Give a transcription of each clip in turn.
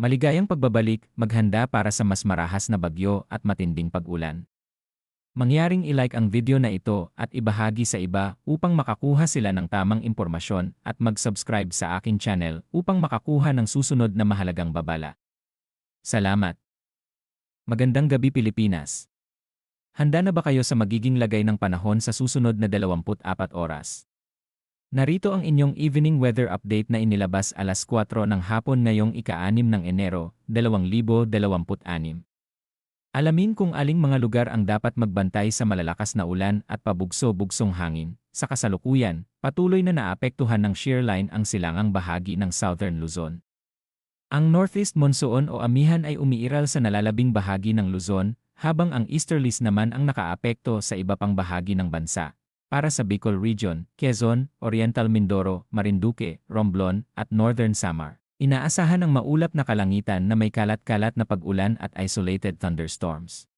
Maligayang pagbabalik, maghanda para sa mas marahas na bagyo at matinding pag-ulan. Mangyaring i-like ang video na ito at ibahagi sa iba upang makakuha sila ng tamang impormasyon at mag-subscribe sa aking channel upang makakuha ng susunod na mahalagang babala. Salamat! Magandang gabi Pilipinas! Handa na ba kayo sa magiging lagay ng panahon sa susunod na 24 oras? Narito ang inyong evening weather update na inilabas alas 4 ng hapon ngayong ika-6 ng Enero, 2026. Alamin kung aling mga lugar ang dapat magbantay sa malalakas na ulan at pabugso-bugsong hangin. Sa kasalukuyan, patuloy na naapektuhan ng shear line ang silangang bahagi ng Southern Luzon. Ang Northeast Monsoon o amihan ay umiiral sa nalalabing bahagi ng Luzon, habang ang Easterlies naman ang nakaapekto sa iba pang bahagi ng bansa. Para sa Bicol Region, Quezon, Oriental Mindoro, Marinduque, Romblon, at Northern Samar, inaasahan ang maulap na kalangitan na may kalat-kalat na pag-ulan at isolated thunderstorms.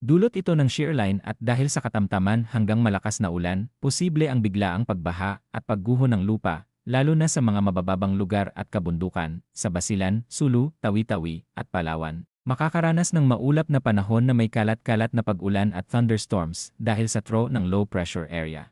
Dulot ito ng shear line at dahil sa katamtaman hanggang malakas na ulan, posible ang biglaang pagbaha at pagguho ng lupa, lalo na sa mga mabababang lugar at kabundukan, sa Basilan, Sulu, Tawi-Tawi, at Palawan. Makakaranas ng maulap na panahon na may kalat-kalat na pag-ulan at thunderstorms dahil sa throw ng low pressure area.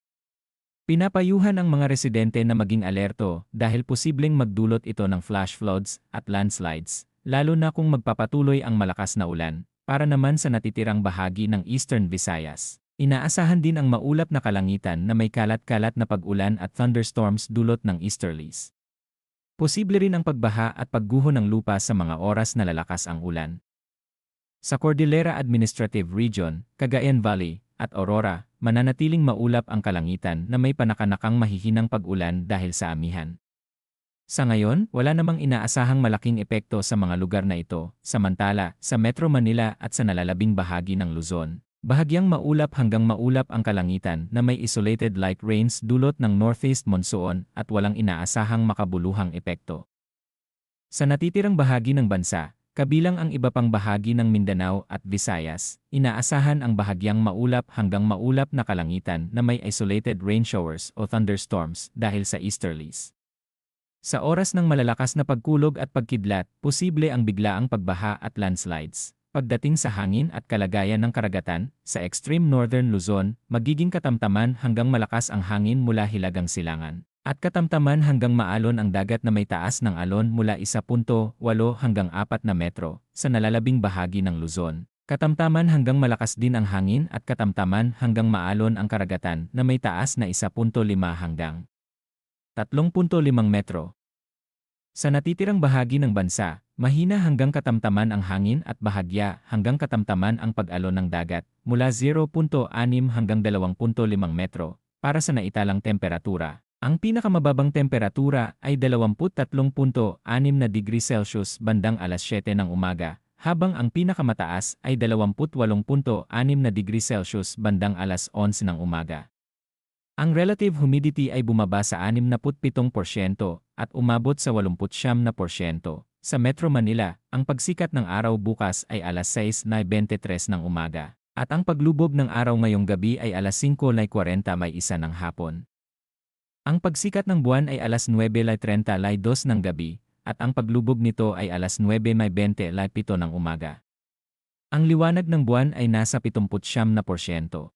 Pinapayuhan ang mga residente na maging alerto dahil posibleng magdulot ito ng flash floods at landslides, lalo na kung magpapatuloy ang malakas na ulan. Para naman sa natitirang bahagi ng Eastern Visayas, inaasahan din ang maulap na kalangitan na may kalat-kalat na pag-ulan at thunderstorms dulot ng easterlies. Posible rin ang pagbaha at pagguho ng lupa sa mga oras na lalakas ang ulan. Sa Cordillera Administrative Region, Cagayan Valley, at Aurora, mananatiling maulap ang kalangitan na may panakanakang mahihinang pag-ulan dahil sa amihan. Sa ngayon, wala namang inaasahang malaking epekto sa mga lugar na ito, samantala, sa Metro Manila at sa nalalabing bahagi ng Luzon, bahagyang maulap hanggang maulap ang kalangitan na may isolated light rains dulot ng northeast monsoon at walang inaasahang makabuluhang epekto. Sa natitirang bahagi ng bansa, kabilang ang iba pang bahagi ng Mindanao at Visayas, inaasahan ang bahagyang maulap hanggang maulap na kalangitan na may isolated rain showers o thunderstorms dahil sa easterlies. Sa oras ng malalakas na pagkulog at pagkidlat, posible ang biglaang pagbaha at landslides. Pagdating sa hangin at kalagayan ng karagatan, sa extreme northern Luzon, magiging katamtaman hanggang malakas ang hangin mula Hilagang Silangan. At katamtaman hanggang maalon ang dagat na may taas ng alon mula 1.8 hanggang 4 na metro sa nalalabing bahagi ng Luzon. Katamtaman hanggang malakas din ang hangin at katamtaman hanggang maalon ang karagatan na may taas na 1.5 hanggang 3.5 metro. Sa natitirang bahagi ng bansa, mahina hanggang katamtaman ang hangin at bahagya hanggang katamtaman ang pag-alon ng dagat mula 0.6 hanggang 2.5 metro. Para sa naitalang temperatura, ang pinakamababang temperatura ay 23.6 na degree Celsius bandang alas 7 ng umaga, habang ang pinakamataas ay 28.6 na degree Celsius bandang alas 11 ng umaga. Ang relative humidity ay bumaba sa 67% at umabot sa 89%. Sa Metro Manila, ang pagsikat ng araw bukas ay alas 6:23 ng umaga, at ang paglubog ng araw ngayong gabi ay alas 5:41 ng hapon. Ang pagsikat ng buwan ay alas 9:32 ng gabi, at ang paglubog nito ay alas 9:27 ng umaga. Ang liwanag ng buwan ay nasa 79%.